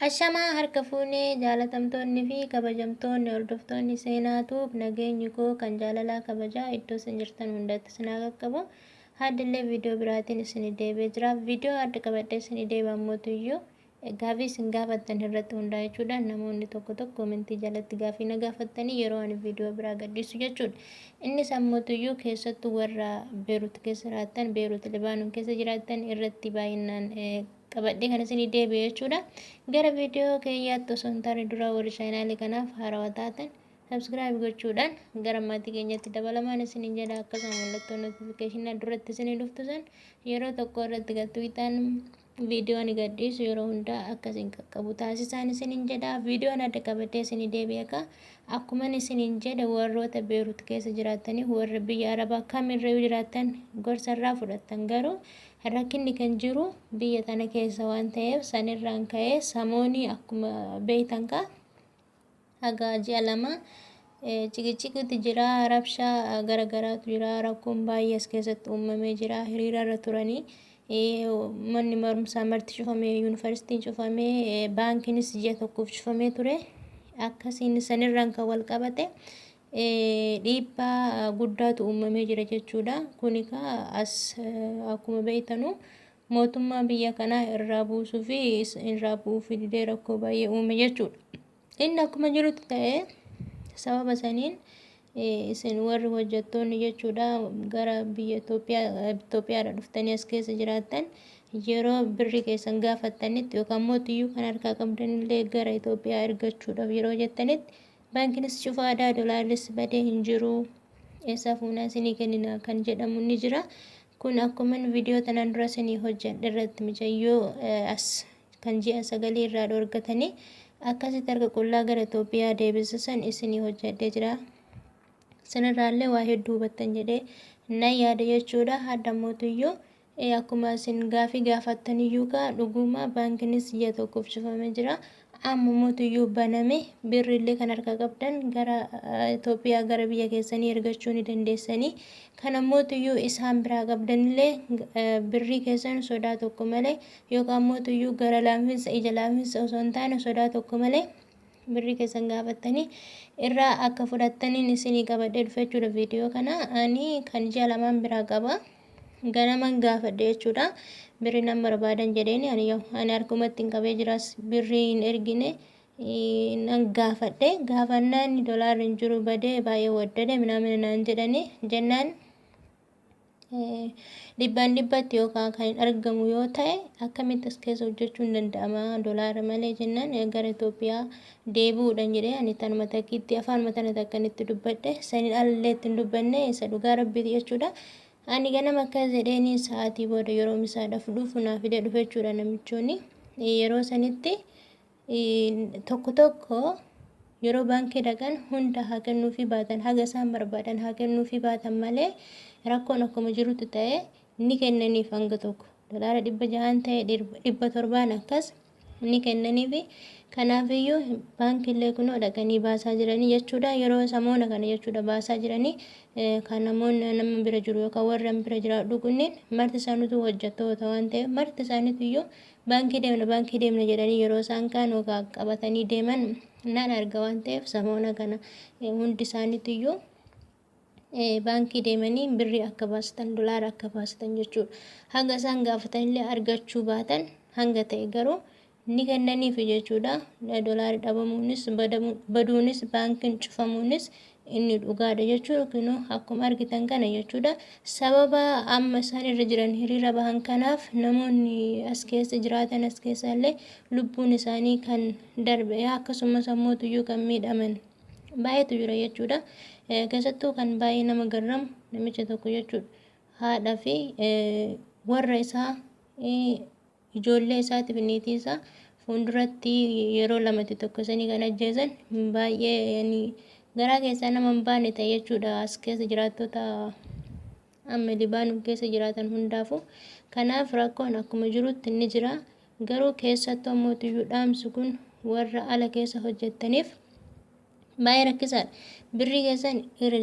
Ashamaa harka fuunee jaalatamtoonni fi kabajamtoonni hordoftoonni seenaatuuf nageenyi koo kan jaalalaa kabajaa iddoo isin jirtan hundatti isin haa qaqqabu. Haadillee viidiyoo biraatiin isin deebi'ee jira. Viidiyoo adda qabadhee isin deebi'an mootuyyuu gaafii isin gaafattan irratti hundaa'e jechuudha. Namoonni tokko tokko komentii jalatti gaafii na gaafattanii yeroo ani viidiyoo biraa gadhiisu jechuudha. Innis ammoo keessattuu warra Beerut keessa jiraattan, Beerut Libaanoon keessa jiraattan irratti baay'inaan qabadhee kan isin deebi'e jechuudha. Gara viidiyoo keenyaatti osoo hin taane dura warri chaanaalii kanaaf haarawaa taatan subscribe gochuudhaan gara maatii keenyatti dabalamaan isin jedha. Akkasuma mallattoo notification duratti isin dhuftu san yeroo tokko irratti gattuutaan viidiyoo ni gadhiisu yeroo hundaa akkasiin qaqqabu taasisaan isin jedha. Viidiyoon adda qabadhee isin deebi'e akkuma isin jedha warroota Beerut keessa jiraatanii warra biyya Arabaa kamirra jiraatan gorsarraa fudhattan garuu rakkinni kan jiru biyya tana keessa waan ta'eef sanirraan ka'ee samoonii akkuma beektan haga ji'a lama ciqiciqitu jira, rabshaa garagaraatu jira, rakkoon baay'ee as keessatti uumamee jira. Hiriirarra turanii manni barumsaa marti cufamee, yuunivarsiitiin cufamee, baankiinis ji'a tokkoof cufamee ture. Akkasiin sanirraan kan wal qabate dhiibbaa guddaatu uumamee jira jechuudha. Kuni as akkuma beektanu mootummaa biyya kanaa irraa buusuu fi irraa bu'uuf didee rakkoo baay'ee uume jechuudha. Inni akkuma jirutti ta'ee sababa saniin isin warri hojjettoonni jechuudha gara biyya Itoophiyaadha dhuftanii as keessa jiraattan yeroo birrii keessan gaafattanitti yookaan mootiyyuu kan harkaa qabdanillee gara Itoophiyaa ergachuudhaaf yeroo jettanitti baankiinis cufaadhaa, doolaarris badee hin jiru, eessa fuunaa isinii kennina kan jedhamu ni jira. Kun akkuma viidiyoo tanaan dura isinii hojjedhe irratti mijayyoo as kan ji'a 9 irraa dhoorgatanii akkasitti harka qullaa gara Itoophiyaa deebisisan isinii hojjedhee jira. Sanarraallee waa hedduu hubattan jedhee nan yaada jechuudha. Hadda mootiyyuu akkuma isin gaafii gaafattaniyyuu dhuguma baankiinis ji'a tokkoof cufamee jira. Amma mootiyyuu baname birrillee kan harka qabdan gara Itoophiyaa gara biyya keessanii ergachuu ni dandeessanii. Kana mootiyyuu isaan biraa qabdanillee birrii keessan sodaa tokko malee yookaan mootiyyuu gara laafinsa ija laafinsa osoo hin taane sodaa tokko malee birrii keessan gaafattanii irraa akka fudhattaniin isinii qabadhee dhufe jechuudha. Viidiyoo kana ani kan ji'a lamaan biraa qaba. Ganaman gaafadhe jechuudha. Birrii nan barbaadan jedheeni ani harkumatti hin qabee jiras birrii hin ergine nan gaafadhe. Gaafannaan doolaarri hin jiru badee baay'ee waddade minamina naan jedhani jennaan dhibbaan dhibbatti yookaan kan hin argamu yoo ta'e akkamitti as keessa hojjechuu hin danda'ama doolaara malee jennaan gara Itoophiyaa deebi'uudhaan jedhee ani tanuma takkiitti afaan matana takkanitti dubbadhe saniin allee ittiin dubbanne isa dhugaa rabbiiti jechuudha. Ani ganama akkas jedheeni sa'aatii booda yeroo misaadhaaf dhufu naa fidee dhufe jechuudha namichoonni. Yeroo sanitti tokko tokko yeroo baankii dhaqan hunda haa kennuufi baatan haga isaan barbaadan haa kennuufi baatan malee rakkoon akkuma jirutti ta'e ni kennaniif hanga tokko doolaara 600 ta'e 700 akkas ni kennaniifi kanaafiyyuu baankiilee kunoo dhaqanii baasaa jiranii jechuudha. Yeroo samoona kana jechuudha baasaa jiranii kan namoonni nama bira jiru yookaan warra bira jiraadhu kunniin marti isaaniitu hojjettoota waan ta'eef marti isaaniitiyyuu baankii deemna jedhanii yeroo isaan kaan yookaan qabatanii deeman nan arga waan ta'eef samoona kana hundi isaaniitiyyuu baankii deemanii birrii akka baasatan doolaara akka baasatan jechuudha. Hanga isaan gaafatanillee argachuu baatan hanga ta'e garuu ni kennaniif jechuudha. Doolaarri dhabamuunis baduunis baankiin cufamuunis inni dhugaadha jechuudha. Kunoo akkuma argitan kana jechuudha. Sababa amma isaan irra jiran hiriira bahan kanaaf namoonni as keessa jiraatan as keessallee lubbuun isaanii kan darbe akkasumas ammootiyyuu kan miidhaman baay'eetu jira jechuudha. Keessattuu kan baay'ee nama garramu namicha tokko jechuudha. Haadhaa fi warra isaa ijoollee isaatiif niitii isaa fuulduratti yeroo lamatti tokko sanii kan ajjeesan baay'ee garaa keessaa nama hin baane ta'e jechuudha. As keessa jiraattota amma Libaanoo keessa jiraatan hundaafu. Kanaaf rakkoon akkuma jirutti ni jira. Garuu keessattuu mootiyyuu dhaamsu kun warra ala keessa hojjettaniif baay'ee rakkisaadha. Birrii keessan irra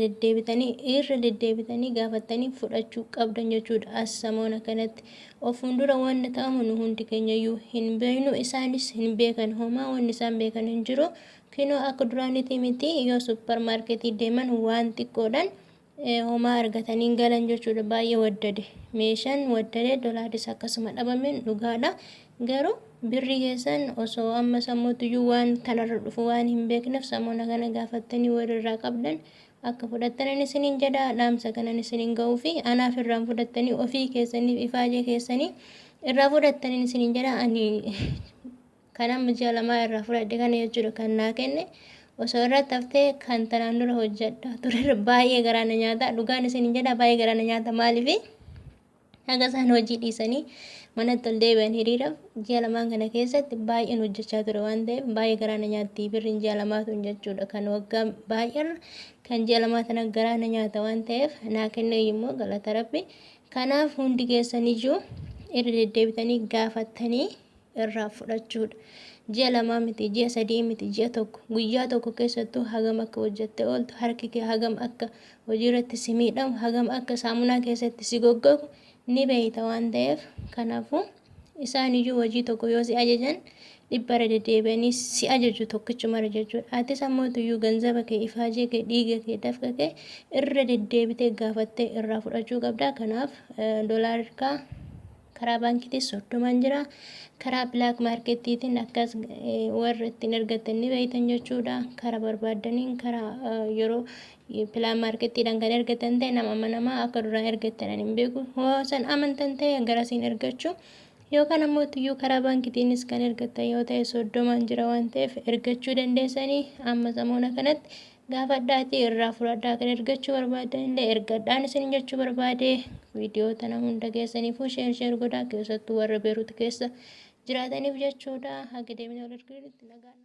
deddeebitanii gaafatanii fudhachuu qabdan jechuudha. Assamoona kanatti of fuuldura wanni ta'amu nu hundi keenyayyuu hin beeknu, isaanis hin beekan. Homaa wanni isaan beekan hin jiru. Kinoo akka duraanitti miti yoo suppermaarketii deeman waan xiqqoodhaan homaa argatanii galan jechuudha. Baay'ee waddade. Meeshaan waddade dolaaris akkasuma dhabameen dhugaadha. Garuu birrii keessan osoo amma sammuutuyyuu waan kanarra dhufu waan hin beekneef samoona kana gaafattanii walirraa qabdan akka fudhattanan isiniin jedha. Dhaamsa kanan isiniin ga'uu fi anaaf irraan fudhattanii ofii keessaniif ifaajee keessanii irraa fudhattanii isiniin jedha. Ani kanan ji'a lamaa irraa fudhadhe kana jechuudha kan naa kenne. Osoo irratti haftee kan tanaan dura hojjedha ture baay'ee garaana nyaata. Dhugaan isiniin jedha baay'ee garaana nyaata maaliifi haga isaan hojii dhiisanii manatti ol deebi'an hiriiraaf ji'a lamaan kana keessatti baay'een hojjechaa ture waan ta'eef baay'ee garaana nyaatti. Birriin ji'a lamaatu jechuudha kan waggaa baay'ee kan ji'a lamaa tana garaana nyaata waan ta'eef naa kenne immoo galata rabbi. Kanaaf hundi keessaniyyuu irra deddeebitanii gaafattanii irraa fudhachuudha. Ji'a lamaa miti, ji'a sadii miti, ji'a tokko guyyaa tokko keessattuu hagam akka hojjettee ooltu, harki kee hagam akka hojii irratti si miidhamu, hagam akka saamunaa keessatti si goggogu ni beeyta waan ta'eef kanaafuu isaaniyyuu hojii tokko yoo si ajajan dhibbara deddeebi'anii si ajaju tokkichumara jechuudha. Ati sammuutuyyuu ganzaba kee, ifaajee kee, dhiiga kee, dafqa kee irra deddeebitee gaafattee irraa fudhachuu qabda. Kanaaf doolaarkaa karaa baankiitis 30 jira. Karaa bilaak maarkettiitiin akkas warra ittiin argatan ni beeytan jechuudha. Karaa barbaadaniin karaa yeroo bilaak maarkettiidhaan kan argatan ta'e nama akka duraan argatan hin beeku. Hoo san amantan ta'e garasiin argachuu yookaan ammoo tuyyuu karaa baankiitiinis kan argatan yoo ta'e 30 jira waan ta'eef argachuu dandeessanii. Amma samoona kanatti gaafadhaatii irraa fudhadhaa kan argachuu barbaadan illee ergadhaan isin jechuu barbaade. Viidiyoo tana hunda keessaniifuu sheer godhaa keessattuu warra Beeruut keessa jiraataniif jechuudha. Haga deemnee wal arginutti nagaan.